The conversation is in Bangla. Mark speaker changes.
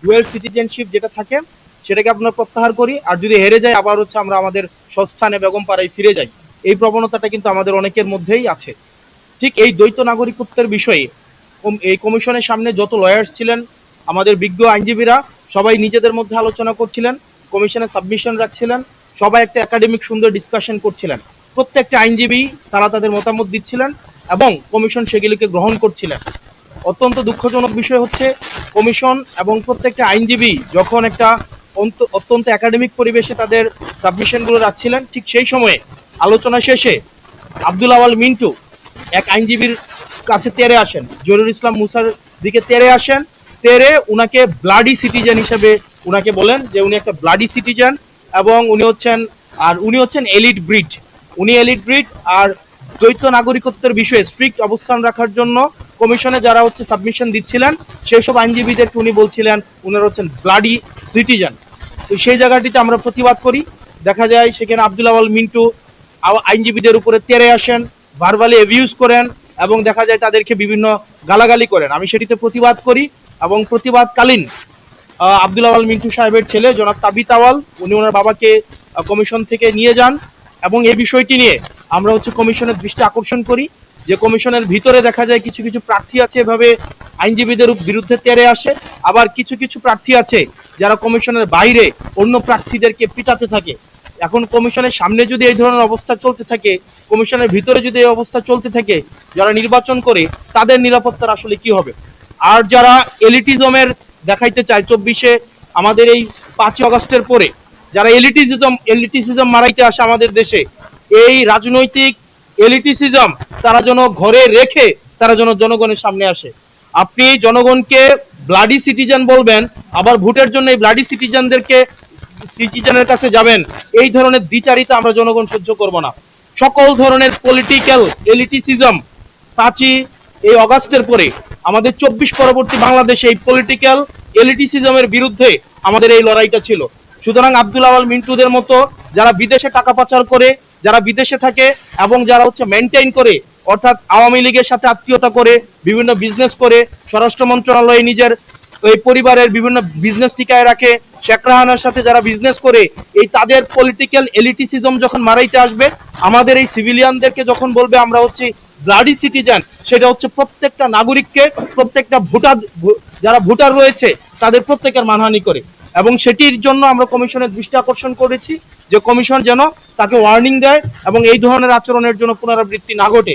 Speaker 1: ডুয়েল সিটিজেনশিপ যেটা থাকে সেটাকে আপনার প্রত্যাহার করি, আর যদি হেরে যায় আবার হচ্ছে আমরা আমাদের স্বস্থানে বেগমপাড়ায় ফিরে যাই। এই প্রবণতাটা কিন্তু আমাদের অনেকের মধ্যেই আছে। ঠিক এই দ্বৈত নাগরিকত্বের বিষয়ে এই কমিশনের সামনে যত লয়ার্স ছিলেন, আমাদের বিজ্ঞ আইনজীবীরা সবাই নিজেদের মধ্যে আলোচনা করছিলেন, কমিশনে সাবমিশন রাখছিলেন, সবাই একটা একাডেমিক সুন্দর ডিসকাশন করছিলেন। প্রত্যেকটা আইনজীবী তারা তাদের মতামত দিচ্ছিলেন এবং কমিশন সেগুলিকে গ্রহণ করছিলেন। অত্যন্ত দুঃখজনক বিষয় হচ্ছে কমিশন এবং প্রত্যেকটা আইনজীবী যখন একটা অত্যন্ত একাডেমিক পরিবেশে তাদের সাবমিশনগুলো রাখছিলেন, ঠিক সেই সময়ে আলোচনা শেষে আব্দুল আওয়াল মিন্টু এক আইনজীবীর কাছে তেরে আসেন, জহিরুল ইসলাম মুসার দিকে তেরে আসেন, তেরে উনাকে ব্লাডি সিটিজেন হিসেবে উনাকে বলেন যে উনি একটা ব্লাডি সিটিজেন এবং উনি হচ্ছেন এলিট ব্রিড। উনি এলিট ব্রিড আর দ্বৈত নাগরিকত্বের বিষয়ে স্ট্রিক্ট অবস্থান রাখার জন্য কমিশনে যারা হচ্ছে সাবমিশন দিচ্ছিলেন সেই সব আইনজীবীদেরকে উনি বলছিলেন উনারা হচ্ছেন ব্লাডি সিটিজেন। তো সেই জায়গাটিতে আমরা প্রতিবাদ করি। দেখা যায় সেখানে আব্দুল আওয়াল মিন্টু আইনজীবীদের উপরে তেরে আসেন, ভার্বালি অ্যাবিউজ করেন এবং দেখা যায় তাদেরকে বিভিন্ন গালাগালি করেন। আমি সেটিতে প্রতিবাদ করি এবং প্রতিবাদকালীন আব্দুল আওয়াল মিন্টু সাহেবের ছেলে জনাব তাবিত আওয়াল উনি ওনার বাবাকে কমিশন থেকে নিয়ে যান এবং এই বিষয়টি নিয়ে আমরা হচ্ছে কমিশনের দৃষ্টি আকর্ষণ করি যে কমিশনের ভিতরে দেখা যায় কিছু কিছু প্রার্থী আছে এভাবে আইনজীবীদের বিরুদ্ধে তেরে আসে, আবার কিছু কিছু প্রার্থী আছে যারা কমিশনের বাইরে অন্য প্রার্থীদেরকে পিটাতে থাকে। এখন কমিশনের সামনে যদি এই ধরনের অবস্থা চলতে থাকে, কমিশনের ভিতরে যদি এই অবস্থা চলতে থাকে, যারা নির্বাচন করে তাদের নিরাপত্তার আসলে কি হবে? আর যারা এলিটিজমের দেখাইতে চায় 24-এ আমাদের এই 5 আগস্টের পরে যারা এলিটিসিজম মারাইতে আসে আমাদের দেশে, এই রাজনৈতিক এলিটিসিজম তারা যেন ঘরে রেখে তারা যেন জনগণের সামনে আসে। আপনি জনগণকে ব্লাডি সিটিজেন বলবেন, আবার ভোটের জন্য এই ব্লাডি সিটিজেনের কাছে যাবেন, এই ধরনের দ্বিচারিতা আমরা জনগণ সহ্য করব না। সকল ধরনের পলিটিক্যাল এলিটিসিজম 5 এই অগাস্টের পরে আমাদের 24 পরবর্তী বাংলাদেশে এই পলিটিক্যাল এলিটিসিজমের বিরুদ্ধে আমাদের এই লড়াইটা ছিল। সুতরাং আব্দুল আওয়াল মিন্টুদের মতো যারা বিদেশে টাকা পাচার করে, যারা বিদেশে থাকে এবং যারা হচ্ছে মেনটেইন করে, অর্থাৎ আওয়ামী লীগের সাথে আত্মীয়তা করে বিভিন্ন বিজনেস করে, স্বরাষ্ট্র মন্ত্রণালয়ে নিজের ওই পরিবারের বিভিন্ন বিজনেস টিকায় রাখে, শেখ রাহানার সাথে যারা বিজনেস করে, এই তাদের পলিটিক্যাল এলিটিসিজম যখন মারাইতে আসবে, আমাদের এই সিভিলিয়ানদেরকে যখন বলবে আমরা হচ্ছে ব্লাডি সিটিজেন, সেটা হচ্ছে প্রত্যেকটা নাগরিককে, প্রত্যেকটা যারা ভোটার রয়েছে তাদের প্রত্যেকের মানহানি করে। এবং সেটির জন্য আমরা কমিশনের দৃষ্টি আকর্ষণ করেছি যে কমিশন যেন তাকে ওয়ার্নিং দেয় এবং এই ধরনের আচরণের জন্য পুনরাবৃত্তি না ঘটে।